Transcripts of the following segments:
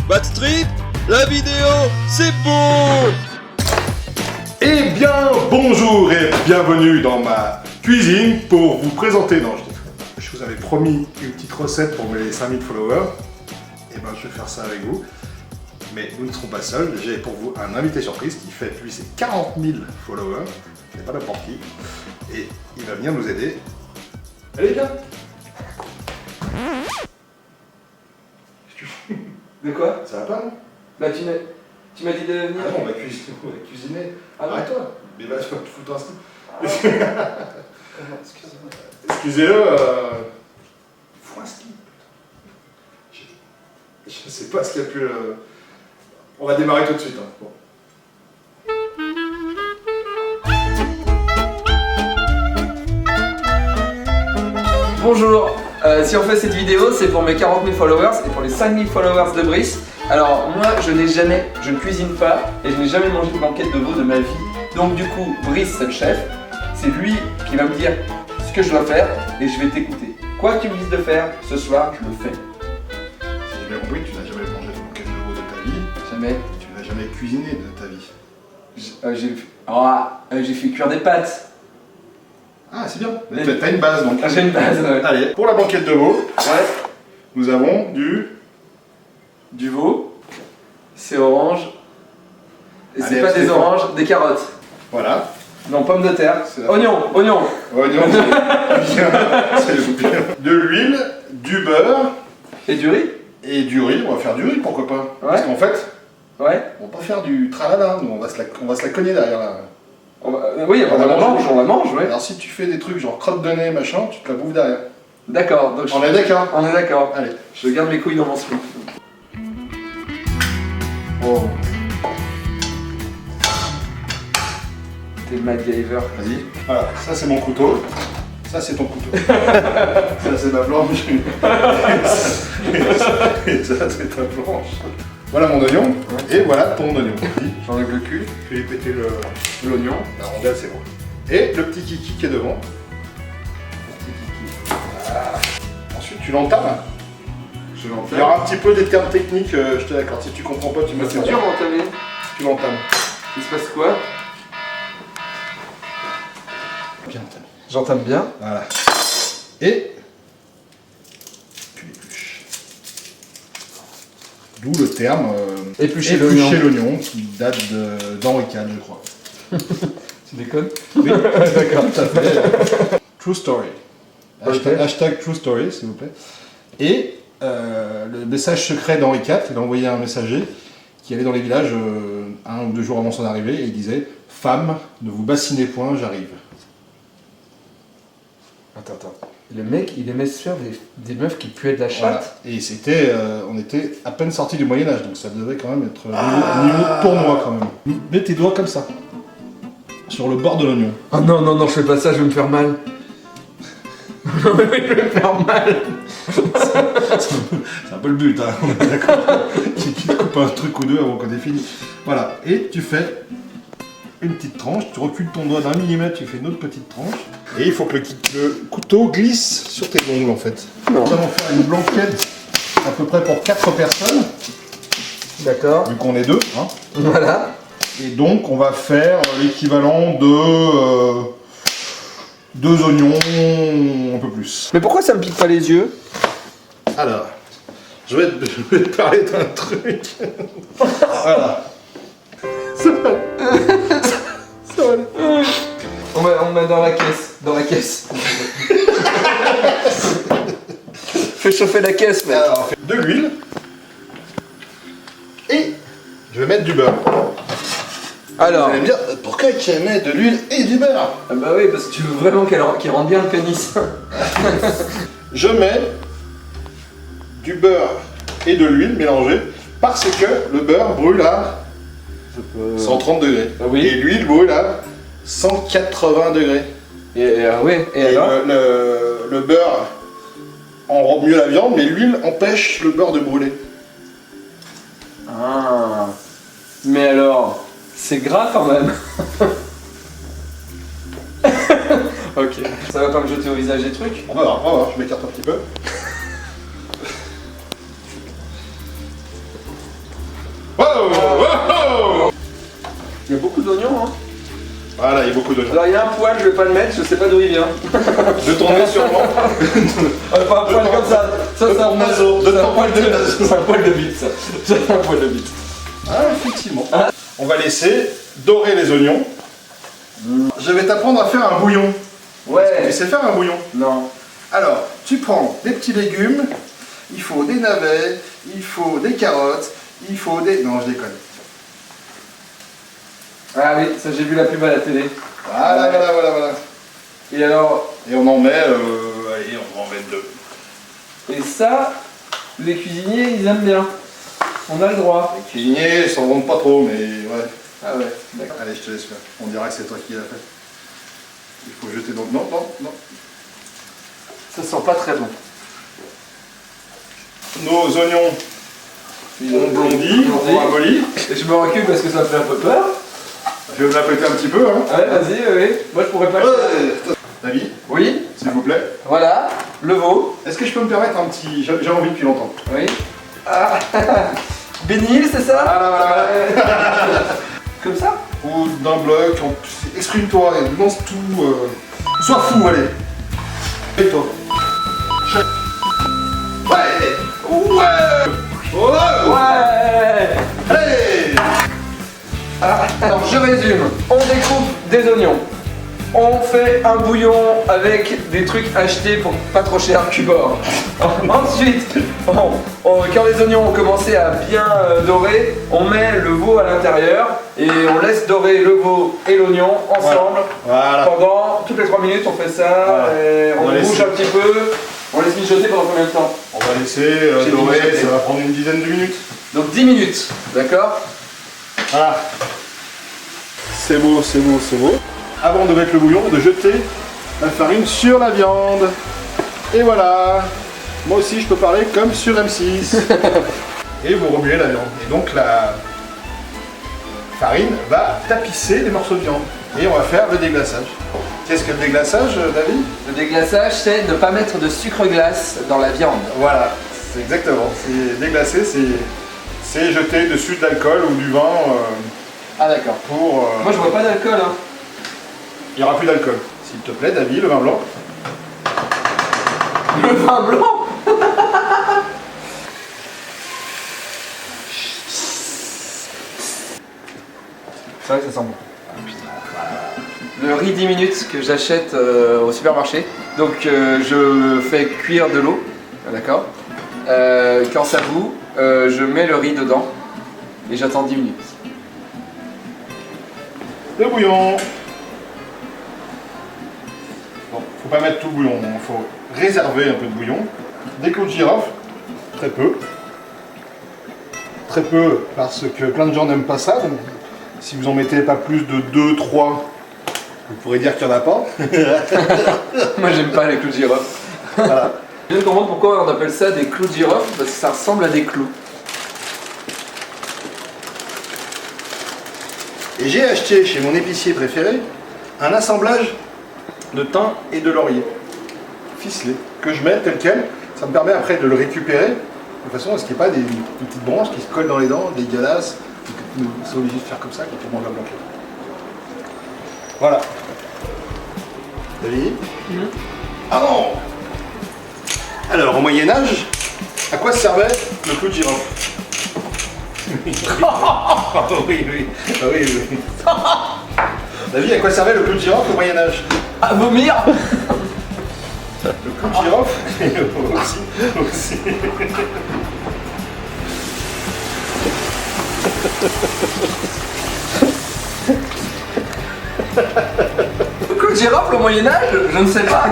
Backstreet, la vidéo, c'est beau. Eh bien, bonjour et bienvenue dans ma cuisine pour vous présenter... Non, je vous avais promis une petite recette pour mes 5000 followers. Et ben, je vais faire ça avec vous. Mais nous ne serons pas seuls. J'ai pour vous un invité surprise qui fête, lui, ses 40 000 followers. C'est pas n'importe qui. Et il va venir nous aider. Allez, viens. De quoi? Ça va pas, non? Bah tu m'as dit de venir. Ah non, on va cuisiner. Ah bon? Arrête-toi. Mais va te foutre un slip. Excusez-moi. Excusez-le, faut un slip. Je sais pas ce qu'il y a plus... On va démarrer tout de suite. Hein. Bon. Bonjour, si on fait cette vidéo, c'est pour mes 40 000 followers et pour les 5 000 followers de Brice. Alors moi, je ne cuisine pas et je n'ai jamais mangé de banquette de veau de ma vie. Donc du coup, Brice, c'est le chef. C'est lui qui va me dire ce que je dois faire et je vais t'écouter. Quoi que tu me dises de faire, ce soir, je le fais. Si j'ai bien compris, tu n'as jamais mangé de banquette de veau de ta vie. Jamais. Tu n'as jamais cuisiné de ta vie. J'ai fait cuire des pâtes. Ah, c'est bien. T'as une base donc. J'ai une base, ouais. Allez, pour la banquette de veau, Ouais. nous avons Du veau. C'est orange. Et c'est Allez, pas c'est des fort. oranges, des carottes. Voilà. Non, pommes de terre. C'est la- Oignon. Oignon, c'est bien. De l'huile, du beurre Et du riz. et du riz. On va faire du riz, pourquoi pas. Parce qu'en fait, Ouais. on va pas faire du tralala, nous, on va se la cogner derrière là. Oui, On on la mange, ouais. Alors si tu fais des trucs genre crotte de nez, machin, tu te la bouffes derrière. D'accord. Donc On est d'accord? On est d'accord. Allez. Je garde mes couilles dans mon slip. Oh. T'es MacGyver. Vas-y. Voilà, ça c'est mon couteau. Ça c'est ton couteau. Ça c'est ma planche. Et ça c'est ta planche. Voilà mon oignon. Et voilà ton oignon. J'enlève le cul. Tu lui péter L'oignon. la rondelle, c'est bon. Et le petit kiki qui est devant. Voilà. Ensuite tu l'entames. Je Il y l'entame. aura un petit peu des termes techniques, je te l'accorde. Si tu comprends pas, tu me C'est fais dur d'entamer. Tu l'entames. Il se passe quoi? Bien entamé. J'entame bien. Voilà. Et tu l'épluches. D'où le terme Éplucher l'oignon qui date d'Henri IV, je crois. Tu déconnes? Oui, d'accord, tout à fait. True story. Ok. Hashtag true story, s'il vous plaît. Et le message secret d'Henri IV, il a envoyé un messager qui allait dans les villages 1 ou 2 jours avant son arrivée et il disait « Femme, ne vous bassinez point, j'arrive ». Attends. Le mec, il aimait se faire des meufs qui puaient de la Voilà. chatte. Et c'était, on était à peine sorti du Moyen-Âge, donc ça devait quand même être niveau pour moi quand même. Mets tes doigts comme ça, sur le bord de l'oignon. Oh non, je fais pas ça, je vais me faire mal. Non mais oui, je vais me faire mal. C'est un peu le but, hein, on est d'accord. Tu te coupes un truc ou deux avant qu'on ait fini. Voilà, et tu fais une petite tranche, tu recules ton doigt d'1 millimètre, tu fais une autre petite tranche. Et il faut que le couteau glisse sur tes ongles en fait. Non. Nous allons faire une blanquette à peu près pour 4 personnes, D'accord. vu qu'on est 2. Hein. Voilà. Et donc on va faire l'équivalent de 2 oignons, un peu plus. Mais pourquoi ça me pique pas les yeux? Alors, je vais te parler d'un truc. Voilà. On met dans la caisse. Dans la caisse. Fais chauffer la caisse, mec. Alors, de l'huile. Et je vais mettre du beurre. Alors. Vous allez me dire, pourquoi tu mets de l'huile et du beurre? Ah bah oui, parce que tu veux vraiment qu'il rentre bien le pénis. Je mets du beurre et de l'huile mélangée parce que le beurre brûle à 130 degrés. Ah oui. Et l'huile brûle à 180 degrés. Oui, et alors le beurre enrobe mieux la viande, mais l'huile empêche le beurre de brûler. Ah. Mais alors, c'est gras quand même. Ok. Ça va pas me jeter au visage des trucs? On va voir, je m'écarte un petit peu. Voilà, il y a beaucoup d'oignons. Alors il y a un poil, je vais pas le mettre, je sais pas d'où il vient. De tourner sûrement. Pas un poil comme ça. Ça c'est un naseau. C'est un poil de c'est un poil de bite ça. C'est un poil de bite. Ah, effectivement. On va laisser dorer les oignons. Je vais t'apprendre à faire un bouillon. Ouais. Tu sais faire un bouillon? Non. Alors, tu prends des petits légumes, il faut des navets, il faut des carottes, il faut des... Non, je déconne. Ah oui, ça j'ai vu la pub à la télé. Voilà, voilà, voilà, voilà. Et alors, Et on en met... allez, on va en mettre 2. et ça, les cuisiniers ils aiment bien. On a le droit. Les cuisiniers, ils s'en vendent pas trop, mais ouais. Ah ouais, d'accord. Allez, je te laisse faire. On dirait que c'est toi qui l'as fait. Il faut jeter dans... Non, non, non. Ça sent pas très bon. Nos oignons ont blondi, ont ramolli. Et je me recule parce que ça me fait un peu peur. Je vais me la péter un petit peu, hein. Ouais, vas-y, oui. Moi je pourrais pas. David, Oui, s'il vous plaît. voilà, le veau. Est-ce que je peux me permettre un petit... J'ai envie depuis longtemps. Oui. Ah, Bénil, c'est ça? Voilà, voilà, voilà. Comme ça? Ou d'un bloc, exprime-toi, et lance tout. Sois fou, allez. Et toi. Ouais. Ouais. Ouais. Ouais. Allez. Alors je résume, on découpe des oignons, on fait un bouillon avec des trucs achetés pour pas trop cher Cubor. Ensuite, quand les oignons ont commencé à bien dorer, on met le veau à l'intérieur et on laisse dorer le veau et l'oignon ensemble. Voilà. Pendant toutes les 3 minutes on fait ça, Voilà. et on On va bouge laisser. un petit peu, on laisse mijoter pendant combien de temps? On va laisser J'ai dorer, mijoté. ça va prendre une dizaine de minutes. Donc 10 minutes, d'accord? Voilà. C'est beau, c'est beau, c'est beau. Avant de mettre le bouillon, de jeter la farine sur la viande. Et voilà. Moi aussi, je peux parler comme sur M6. Et vous remuez la viande. Et donc la farine va tapisser les morceaux de viande. Et on va faire le déglaçage. Qu'est-ce que le déglaçage, David? Le déglaçage, c'est ne pas mettre de sucre glace dans la viande. Voilà, c'est exactement. C'est déglacer, c'est jeter dessus de l'alcool ou du vin Ah d'accord. pour... Moi je vois pas d'alcool hein. Il n'y aura plus d'alcool. S'il te plaît, David, le vin blanc. Le vin blanc. C'est vrai que ça sent bon. Le riz 10 minutes que j'achète au supermarché. Donc je fais cuire de l'eau, d'accord. Quand ça bout, je mets le riz dedans et j'attends 10 minutes. Le bouillon. Bon, faut pas mettre tout le bouillon, il faut réserver un peu de bouillon. Des clous de girofle, très peu. Très peu parce que plein de gens n'aiment pas ça. Donc, si vous en mettez pas plus de 2, 3, vous pourrez dire qu'il n'y en a pas. Moi j'aime pas les clous de girofle. Voilà. Je viens de comprendre pourquoi on appelle ça des clous de girofle, parce que ça ressemble à des clous. Et j'ai acheté chez mon épicier préféré un assemblage de thym et de laurier ficelé que je mets tel quel. Ça me permet après de le récupérer de façon à ce qu'il n'y ait pas des petites branches qui se collent dans les dents, dégueulasses, et que nous sommes obligés de faire comme ça quand on mange la blanquette. Voilà. David? Ah non! Alors, au Moyen-Âge, à quoi servait le clou de girofle? Ah oui, oui. Ah oui, oui. David, à quoi servait le clou de girofle au Moyen-Âge? À vomir. Le clou de girofle aussi. Le clou de girofle au Moyen-Âge? Je ne sais pas.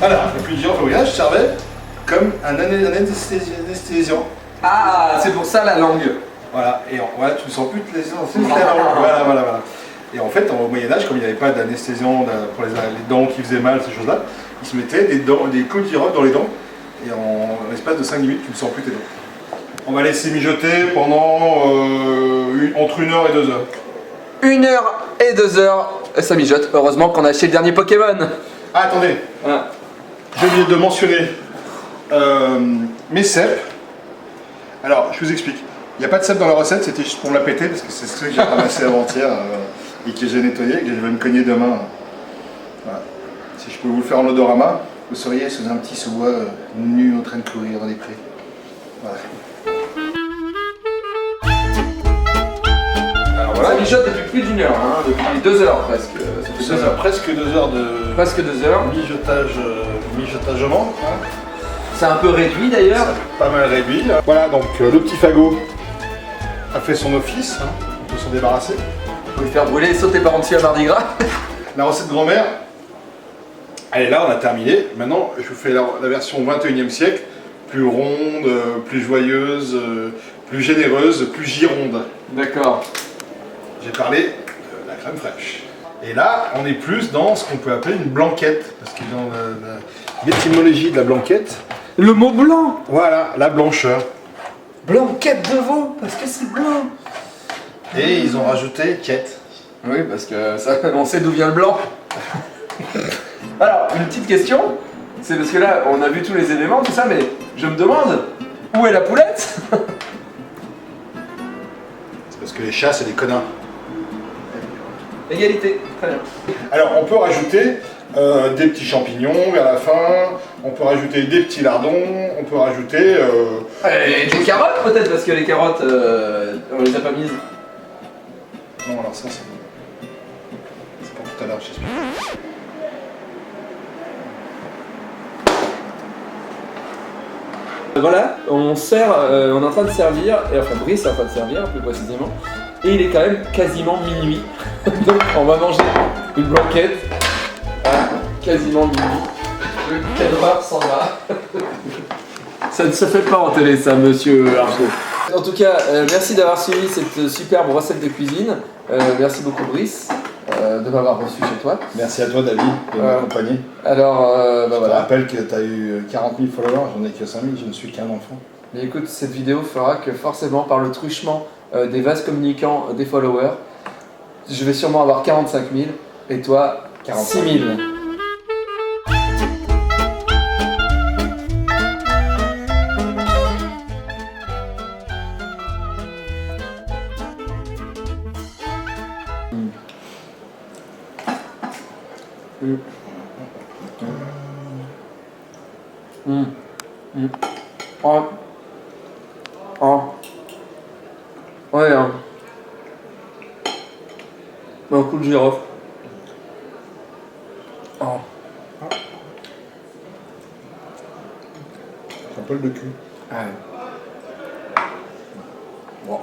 Alors, le clou de girofle au Moyen-Âge servait comme un anesthésiant. Ah, c'est pour ça la langue. Voilà, et voilà, tu ne sens plus de lésion. Voilà, voilà, voilà. Et en fait, au Moyen-Âge, comme il n'y avait pas d'anesthésiant pour les dents qui faisaient mal, ces choses-là, ils se mettaient des clous de girofle dans les dents, et en l'espace de 5 minutes, tu ne sens plus tes dents. On va laisser mijoter pendant entre 1 heure et 2 heures. 1 heure et 2 heures, ça mijote. Heureusement qu'on a acheté le dernier Pokémon. Ah, attendez, Voilà. j'ai oublié de mentionner mes cèpes. Alors, je vous explique. Il n'y a pas de cèpes dans la recette, c'était juste pour me la péter, parce que c'est ce que j'ai ramassé avant-hier. et que j'ai nettoyé, que je vais me cogner demain. Voilà. Si je peux vous le faire en odorama, vous seriez sous un petit sous-bois nu en train de courir dans les prés. Voilà. Alors voilà, ça mijote depuis plus d'1 heure, hein, depuis 2 heures presque. Ça fait 2 heures. Presque 2 heures de Presque 2 heures. mijotagement. Hein. C'est un peu réduit d'ailleurs. Pas mal réduit. Là. Voilà, donc le petit fagot a fait son office, hein. On peut s'en débarrasser. Vous pouvez faire brûler et sauter par en dessus à Mardi Gras. La recette grand-mère, elle est là, on a terminé. Maintenant, je vous fais la version 21e siècle, plus ronde, plus joyeuse, plus généreuse, plus gironde. D'accord. J'ai parlé de la crème fraîche. Et là, on est plus dans ce qu'on peut appeler une blanquette, parce que dans l'étymologie de la blanquette, Le mot blanc. voilà, la blancheur. Blanquette de veau, parce que c'est blanc. Et ils ont rajouté quête. Oui, parce que ça, on sait d'où vient le blanc. Alors, une petite question, c'est parce que là, on a vu tous les éléments, tout ça, mais je me demande, où est la poulette? C'est parce que les chats, c'est des connards. Égalité, très bien. Alors, on peut rajouter des petits champignons vers la fin, on peut rajouter des petits lardons, on peut rajouter... Et des carottes peut-être, parce que les carottes, on les a pas mises. Non, alors ça, c'est pour tout à l'heure, j'espère. Voilà, on sert, on est en train de servir, et enfin Brice est en train de servir plus précisément, et il est quand même quasiment minuit, donc on va manger une blanquette à quasiment minuit. Le cadreur s'en va. Ça ne se fait pas en télé ça, monsieur Arnaud. En tout cas, merci d'avoir suivi cette superbe recette de cuisine. Merci beaucoup Brice de m'avoir reçu chez toi. Merci à toi, David, de m'accompagner. Alors, Je te voilà. rappelle que tu as eu 40 000 followers, j'en ai que 5 000, je ne suis qu'un enfant. Mais écoute, cette vidéo fera que forcément, par le truchement des vases communicants des followers, je vais sûrement avoir 45 000 et toi, 46 000. Oh. Oh. Ouais, hein. Un coup de girofle. Oh. Un peu de cul. Ouais. Bon.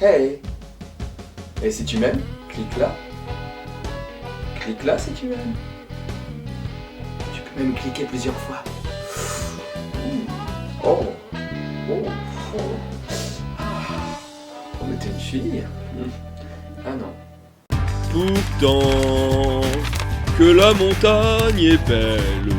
Hey. Et si tu m'aimes, clique là. Clique là si tu m'aimes. Tu peux même cliquer plusieurs fois. Oh. Oh. Oh. Oh, mais t'es une fille. Ah non. Pourtant que la montagne est belle,